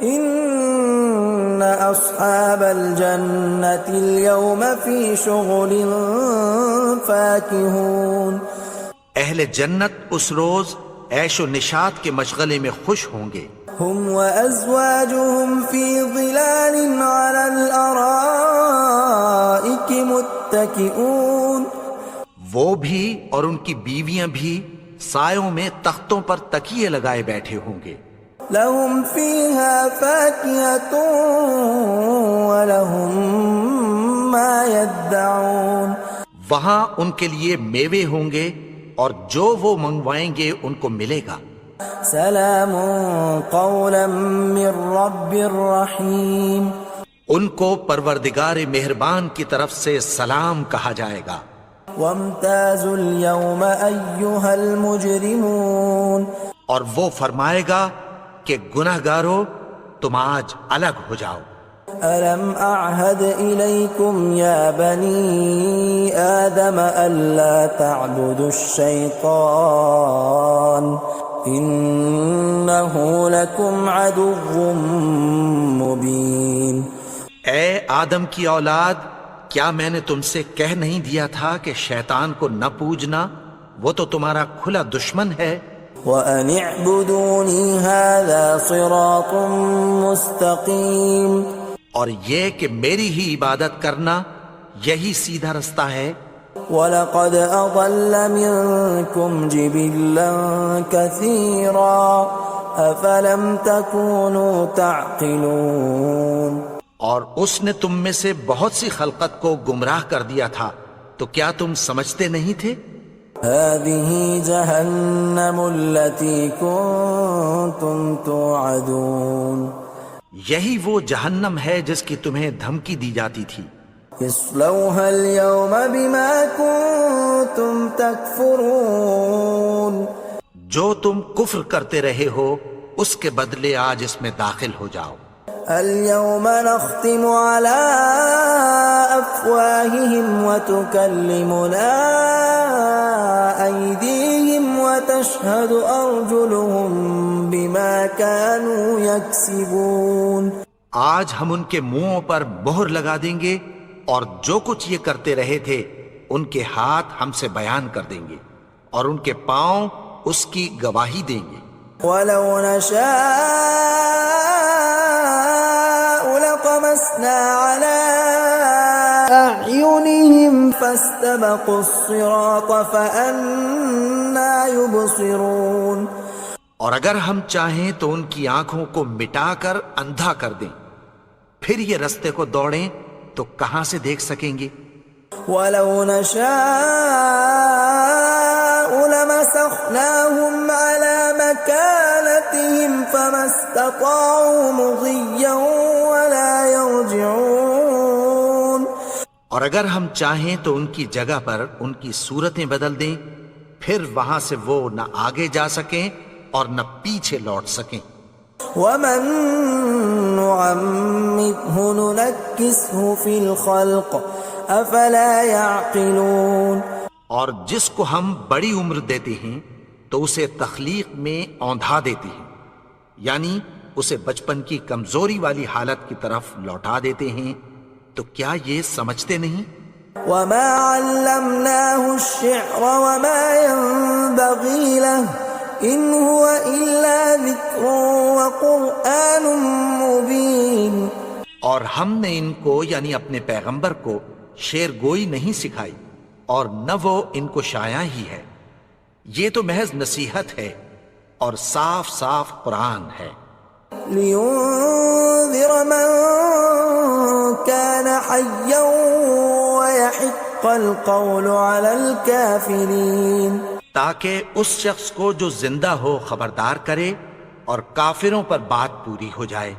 ان اصحاب الجنة اليوم في شغل فاكهون، اہل جنت اس روز عیش و نشاط کے مشغلے میں خوش ہوں گے. هم وازواجهم في ظلال على الارائك متكئون، وہ بھی اور ان کی بیویاں بھی سایوں میں تختوں پر تکیے لگائے بیٹھے ہوں گے. لهم فيها فاكهة ولهم ما يدعون، وہاں ان کے لیے میوے ہوں گے اور جو وہ منگوائیں گے ان کو ملے گا. سلام قولا من رب رحیم، ان کو پروردگار مہربان کی طرف سے سلام کہا جائے گا. وامتازوا اليوم ایھا المجرمون، اور وہ فرمائے گا کہ گنہگارو تم آج الگ ہو جاؤ. ألم أعهد إليكم يا بني آدم ألا تعبدوا الشيطان إنه لكم عدو مبين. اے آدم کی اولاد، کیا میں نے تم سے کہہ نہیں دیا تھا کہ شیطان کو نہ پوجنا، وہ تو تمہارا کھلا دشمن ہے. وَأَنِ اعْبُدُونِي هَذَا صِرَاطٌ مُسْتَقِيمٌ، اور یہ کہ میری ہی عبادت کرنا یہی سیدھا رستہ ہے. وَلَقَدْ أَضَلَّ مِنكُمْ جِبِلًّا كَثِيرًا أَفَلَمْ تَكُونُوا تَعْقِلُونَ، اور اس نے تم میں سے بہت سی خلقت کو گمراہ کر دیا تھا، تو کیا تم سمجھتے نہیں تھے؟ هَذِهِ جَهَنَّمُ الَّتِي كُنتُمْ تُوعَدُونَ، یہی وہ جہنم ہے جس کی تمہیں دھمکی دی جاتی تھی. اصلوها اليوم بما كنتم تكفرون، جو تم کفر کرتے رہے ہو اس کے بدلے آج اس میں داخل ہو جاؤ. اليوم نختم على أفواههم وتكلمنا أيديهم وتشهد أرجلهم بما كانوا يكسبون. آج ہم ان کے منہوں پر مہر لگا دیں گے اور جو کچھ یہ کرتے رہے تھے ان کے ہاتھ ہم سے بیان کر دیں گے اور ان کے پاؤں اس کی گواہی دیں گے. وَلَوْ نَشَاءُ لَطَمَسْنَا عَلَىٰ أَعْيُنِهِمْ فَاسْتَبَقُوا الصِّرَاطَ فَأَنَّىٰ يُبْصِرُونَ، اور اگر ہم چاہیں تو ان کی آنکھوں کو مٹا کر اندھا کر دیں، پھر یہ رستے کو دوڑیں تو کہاں سے دیکھ سکیں گے. وَلَوْ نَشَاءُ لَمَسَخْنَاهُمْ عَلَىٰ مَكَانَتِهِمْ فَمَا اسْتَطَاعُوا مُضِيًّا وَلَا يَرْجِعُونَ، اور اگر ہم چاہیں تو ان کی جگہ پر ان کی صورتیں بدل دیں، پھر وہاں سے وہ نہ آگے جا سکیں اور نہ پیچھے لوٹ سکیں. وَمَن نُّعَمِّرْهُ نُنَكِّسْهُ فِي الْخَلْقِ أَفَلَا يَعْقِلُونَ، اور جس کو ہم بڑی عمر دیتے ہیں تو اسے تخلیق میں اوندھا دیتے ہیں، یعنی اسے بچپن کی کمزوری والی حالت کی طرف لوٹا دیتے ہیں. تو کیا یہ سمجھتے نہیں؟ وَمَا عَلَّمْنَاهُ الشِّعْرَ وَمَا يَنبَغِي لَهُ إِنْ هُوَ إِلَّا ذِكْرٌ وَقُرْآنٌ مُبِينٌ، اور ہم نے ان کو یعنی اپنے پیغمبر کو شعر گوئی نہیں سکھائی اور نہ وہ ان کو شایع ہی ہے، یہ تو محض نصیحت ہے اور صاف صاف قرآن ہے. لِيُنذِرَ مَن كَانَ حَيًّا وَيَحِقَّ الْقَوْلُ عَلَى الْكَافِرِينَ، تاکہ اس شخص کو جو زندہ ہو خبردار کرے اور کافروں پر بات پوری ہو جائے.